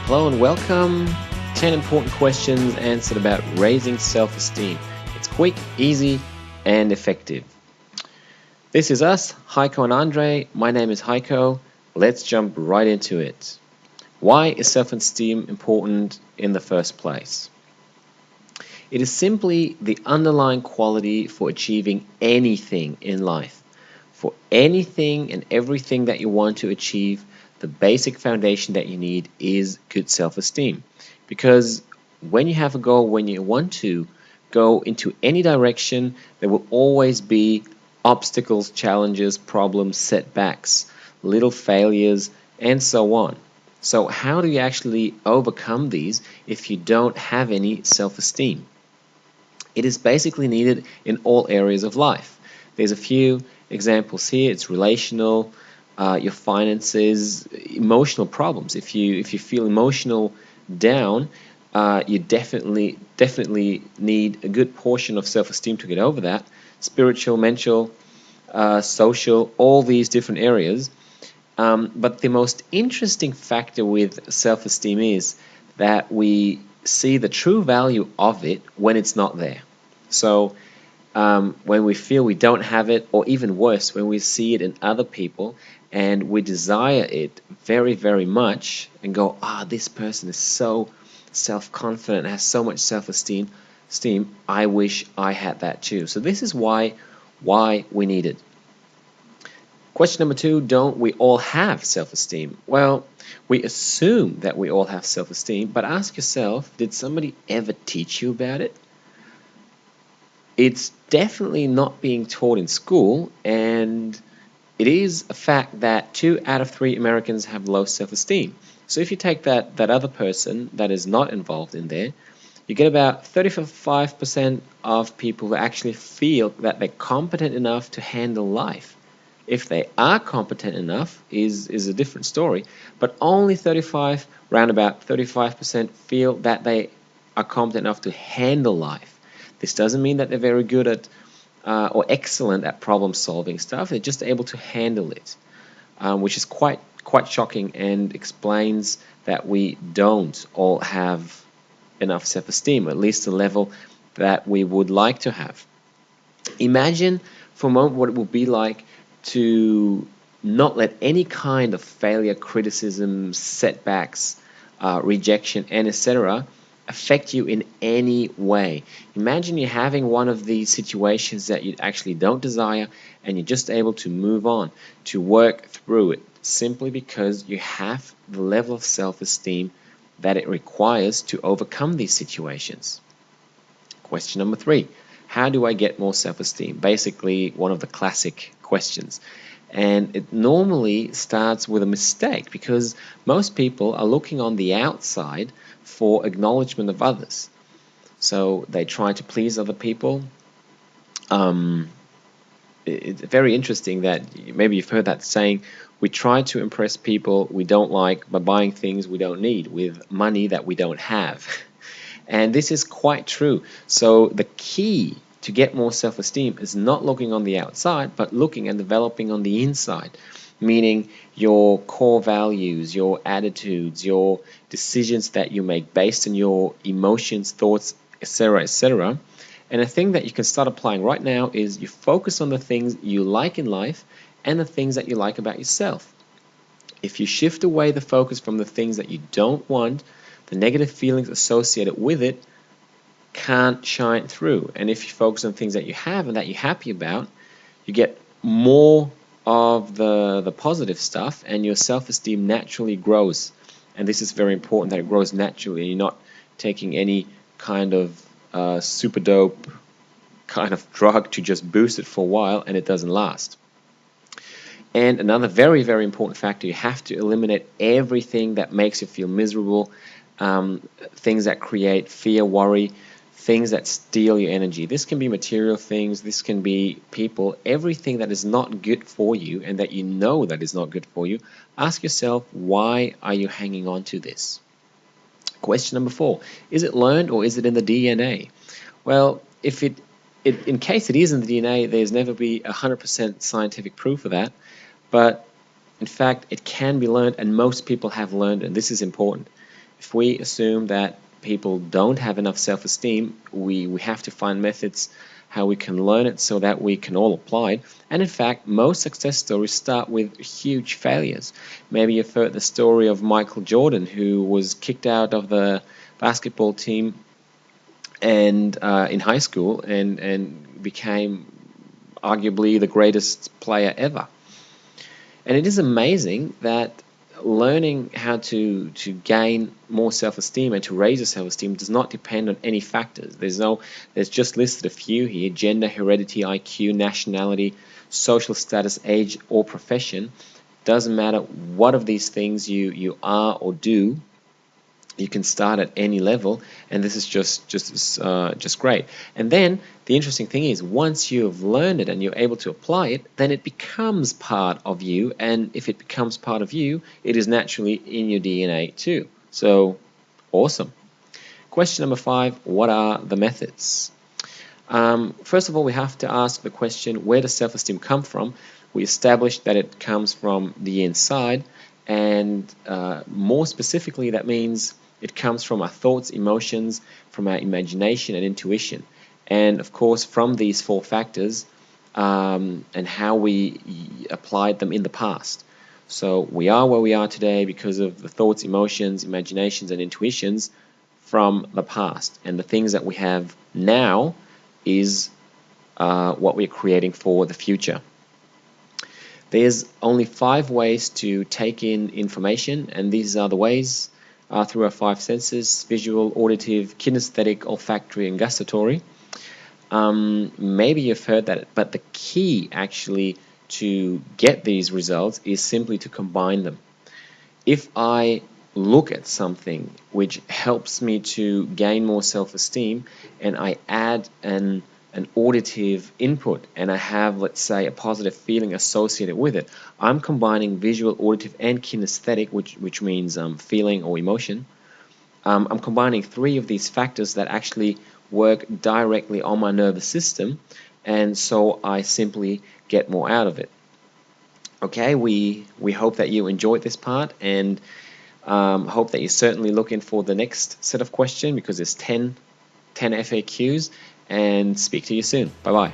Hello and welcome. 10 important questions answered about raising self-esteem. It's quick, easy, and effective. This is us, Heiko and Andre. My name is Heiko. Let's jump right into it. Why is self-esteem important in the first place? It is simply the underlying quality for achieving anything in life. For anything and everything that you want to achieve, the basic foundation that you need is good self-esteem. Because when you have a goal, when you want to go into any direction, there will always be obstacles, challenges, problems, setbacks, little failures, and so on. So how do you actually overcome these if you don't have any self-esteem? It is basically needed in all areas of life. There's a few examples here. It's relational, your finances, emotional problems. If you feel emotional down, you definitely need a good portion of self-esteem to get over that. Spiritual, mental, social, all these different areas. But the most interesting factor with self-esteem is that we see the true value of it when it's not there. So when we feel we don't have it, or even worse, when we see it in other people and we desire it very, very much and go, this person is so self-confident, has so much self-esteem, I wish I had that too. So this is why we need it. Question number 2, don't we all have self-esteem? Well, we assume that we all have self-esteem, but ask yourself, did somebody ever teach you about it? It's definitely not being taught in school, and it is a fact that 2 out of 3 Americans have low self-esteem. So if you take that other person that is not involved in there, you get about 35% of people who actually feel that they're competent enough to handle life. If they are competent enough is a different story, but only round about 35% feel that they are competent enough to handle life. This doesn't mean that they're very good at or excellent at problem-solving stuff. They're just able to handle it, which is quite shocking and explains that we don't all have enough self-esteem, at least the level that we would like to have. Imagine for a moment what it would be like to not let any kind of failure, criticism, setbacks, rejection, and etc. affect you in any way. Imagine you're having one of these situations that you actually don't desire and you're just able to move on, to work through it, simply because you have the level of self-esteem that it requires to overcome these situations. Question number 3. How do I get more self-esteem? Basically, one of the classic questions. And it normally starts with a mistake because most people are looking on the outside for acknowledgement of others. So they try to please other people. It's very interesting that maybe you've heard that saying, we try to impress people we don't like by buying things we don't need with money that we don't have. And this is quite true. So the key to get more self-esteem is not looking on the outside, but looking and developing on the inside, meaning your core values, your attitudes, your decisions that you make based on your emotions, thoughts, etc., etc. And a thing that you can start applying right now is you focus on the things you like in life and the things that you like about yourself. If you shift away the focus from the things that you don't want, the negative feelings associated with it can't shine through. And if you focus on things that you have and that you're happy about, you get more of the positive stuff and your self-esteem naturally grows. And this is very important, that it grows naturally. You're not taking any kind of super dope kind of drug to just boost it for a while and it doesn't last. And another very, very important factor, you have to eliminate everything that makes you feel miserable, things that create fear, worry, things that steal your energy. This can be material things, this can be people, everything that is not good for you and that you know that is not good for you. Ask yourself, why are you hanging on to this? Question number 4, is it learned or is it in the DNA? Well, in case it is in the DNA, there's never be 100% scientific proof of that, but in fact, it can be learned, and most people have learned, and this is important. If we assume that people don't have enough self-esteem, we have to find methods how we can learn it so that we can all apply it. And in fact, most success stories start with huge failures. Maybe you've heard the story of Michael Jordan, who was kicked out of the basketball team and in high school and became arguably the greatest player ever. And it is amazing that learning how to gain more self-esteem and to raise your self-esteem does not depend on any factors. There's just listed a few here: gender, heredity, IQ, nationality, social status, age, or profession. Doesn't matter what of these things you are or do. You can start at any level, and this is just great. And then the interesting thing is, once you have learned it and you're able to apply it, then it becomes part of you. And if it becomes part of you, it is naturally in your DNA too. So awesome. Question number 5: what are the methods? First of all, we have to ask the question, where does self-esteem come from? We established that it comes from the inside, and more specifically, that means it comes from our thoughts, emotions, from our imagination and intuition, and of course from these 4 factors and how we applied them in the past. So we are where we are today because of the thoughts, emotions, imaginations, and intuitions from the past, and the things that we have now is what we're creating for the future. There's only 5 ways to take in information, and these are the ways through our 5 senses: visual, auditive, kinesthetic, olfactory, and gustatory. Maybe you've heard that, but the key actually to get these results is simply to combine them. If I look at something which helps me to gain more self-esteem, and I add an auditive input, and I have, let's say, a positive feeling associated with it, I'm combining visual, auditive, and kinesthetic, which means feeling or emotion. I'm combining 3 of these factors that actually work directly on my nervous system, and so I simply get more out of it. Okay, we hope that you enjoyed this part, and hope that you're certainly looking for the next set of questions, because there's 10 FAQs, and speak to you soon. Bye-bye.